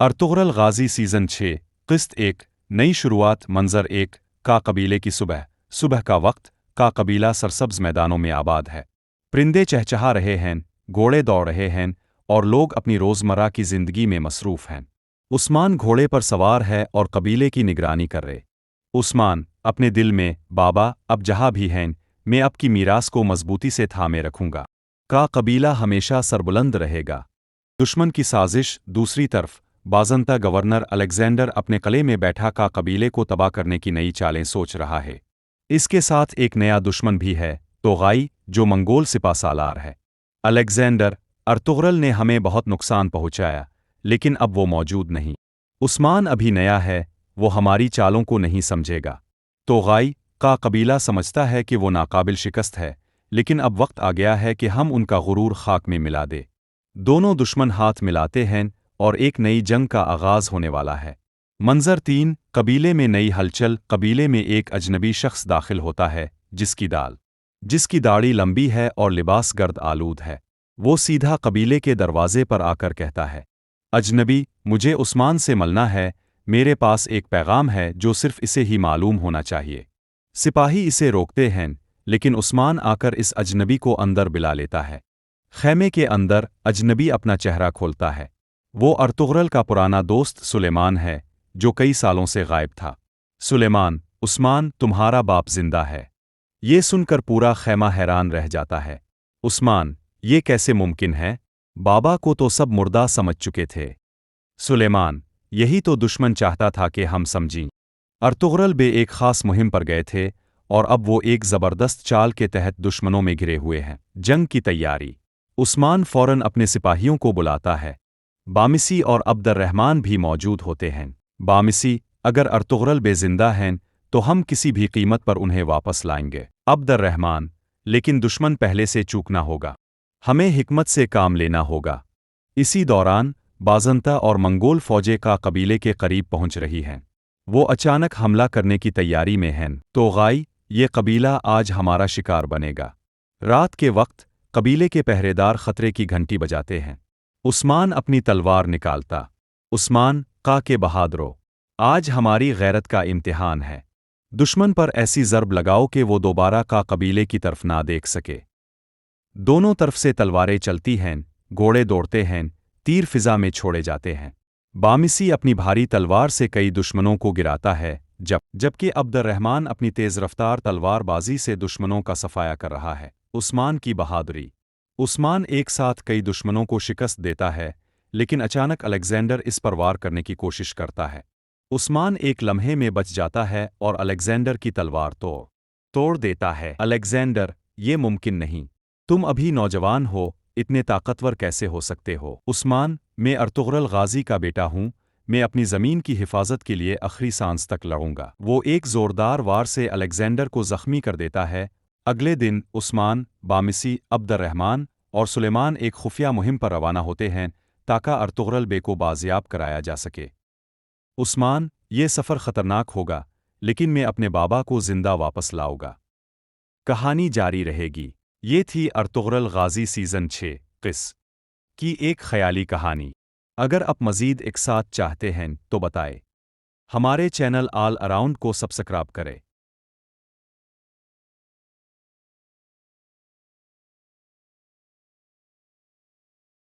Ertugrul गाजी season 6 किस्त 1 नई शुरुआत मंजर 1 का कबीले की सुबह का वक्त का कबीला सरसब्ज मैदानों में आबाद है। परिंदे चहचहा रहे हैं, घोड़े दौड़ रहे हैं और लोग अपनी रोज़मर्रा की ज़िंदगी में मसरूफ़ हैं। उस्मान घोड़े पर सवार है और कबीले की निगरानी कर रहे। उस्मान अपने दिल में, बाबा अब जहाँ भी हैं, मैं आपकी मीरास को मजबूती से थामे रखूंगा। का कबीला हमेशा सरबुलंद रहेगा। दुश्मन की साजिश। दूसरी तरफ बाज़ंता गवर्नर अलेक्जेंडर अपने किले में बैठा का कबीले को तबाह करने की नई चालें सोच रहा है। इसके साथ एक नया दुश्मन भी है, तोगाई, जो मंगोल सिपा सालार है। अलेक्जेंडर, अर्तुगरुल ने हमें बहुत नुकसान पहुंचाया, लेकिन अब वो मौजूद नहीं। उस्मान अभी नया है, वो हमारी चालों को नहीं समझेगा। तोगाई का कबीला समझता है कि वो नाकाबिल शिकस्त है, लेकिन अब वक्त आ गया है कि हम उनका गुरूर खाक में मिला दे। दोनों दुश्मन हाथ मिलाते हैं और एक नई जंग का आगाज होने वाला है। मंजर 3 कबीले में नई हलचल। कबीले में एक अजनबी शख्स दाखिल होता है, जिसकी दाढ़ी लंबी है और लिबास गर्द आलूद है। वो सीधा कबीले के दरवाजे पर आकर कहता है, अजनबी, मुझे उस्मान से मिलना है, मेरे पास एक पैगाम है जो सिर्फ इसे ही मालूम होना चाहिए। सिपाही इसे रोकते हैं, लेकिन उस्मान आकर इस अजनबी को अंदर बुला लेता है। खैमे के अंदर अजनबी अपना चेहरा खोलता है। वो अर्तुगरुल का पुराना दोस्त सुलेमान है, जो कई सालों से गायब था। सुलेमान, उस्मान, तुम्हारा बाप जिंदा है। ये सुनकर पूरा खैमा हैरान रह जाता है। उस्मान, ये कैसे मुमकिन है? बाबा को तो सब मुर्दा समझ चुके थे। सुलेमान, यही तो दुश्मन चाहता था कि हम समझें। अर्तुगरुल बे एक खास मुहिम पर गए थे और अब वो एक ज़बरदस्त चाल के तहत दुश्मनों में घिरे हुए हैं। जंग की तैयारी। उस्मान फौरन अपने सिपाहियों को बुलाता है। बामिसी और अब्दुर्रहमान भी मौजूद होते हैं। बामिसी, अगर अर्तुगरुल बे जिंदा हैं तो हम किसी भी कीमत पर उन्हें वापस लाएंगे। अब्दुर्रहमान, लेकिन दुश्मन पहले से चूकना होगा। हमें हिकमत से काम लेना होगा। इसी दौरान बाज़ंता और मंगोल फौजें का कबीले के करीब पहुंच रही हैं। वो अचानक हमला करने की तैयारी में हैं। तोगाई, ये कबीला आज हमारा शिकार बनेगा। रात के वक्त कबीले के पहरेदार खतरे की घंटी बजाते हैं। उस्मान अपनी तलवार निकालता। उस्मान, का के बहादुरो, आज हमारी गैरत का इम्तिहान है। दुश्मन पर ऐसी ज़र्ब लगाओ कि वो दोबारा का कबीले की तरफ ना देख सके। दोनों तरफ से तलवारें चलती हैं, घोड़े दौड़ते हैं, तीर फिजा में छोड़े जाते हैं। बामिसी अपनी भारी तलवार से कई दुश्मनों को गिराता है, जबकि अब्दुर्रहमान अपनी तेज़ रफ्तार तलवारबाजी से दुश्मनों का सफाया कर रहा है। उस्मान की बहादुरी। उस्मान एक साथ कई दुश्मनों को शिकस्त देता है, लेकिन अचानक अलेक्जेंडर इस पर वार करने की कोशिश करता है। उस्मान एक लम्हे में बच जाता है और अलेक्जेंडर की तलवार तोड़ देता है। अलेक्जेंडर, ये मुमकिन नहीं। तुम अभी नौजवान हो, इतने ताकतवर कैसे हो सकते हो? उस्मान, मैं अर्तुगरुल गाजी का बेटा हूँ, मैं अपनी ज़मीन की हिफाजत के लिए आखिरी सांस तक लड़ूंगा। वो एक ज़ोरदार वार से अलेक्जेंडर को ज़ख्मी कर देता है। अगले दिन उस्मान, बामिसी, अब्दुर्रहमान और सुलेमान एक खुफिया मुहिम पर रवाना होते हैं ताकि अर्तुगरुल बे को बाजियाब कराया जा सके। उस्मान, ये सफ़र ख़तरनाक होगा, लेकिन मैं अपने बाबा को ज़िंदा वापस लाऊंगा। कहानी जारी रहेगी। ये थी अर्तुगरुल गाजी सीज़न 6 किस्त की एक ख़याली कहानी। अगर आप मज़ीद एक साथ चाहते हैं तो बताएं। हमारे चैनल ऑल अराउंड को सब्सक्राइब करें।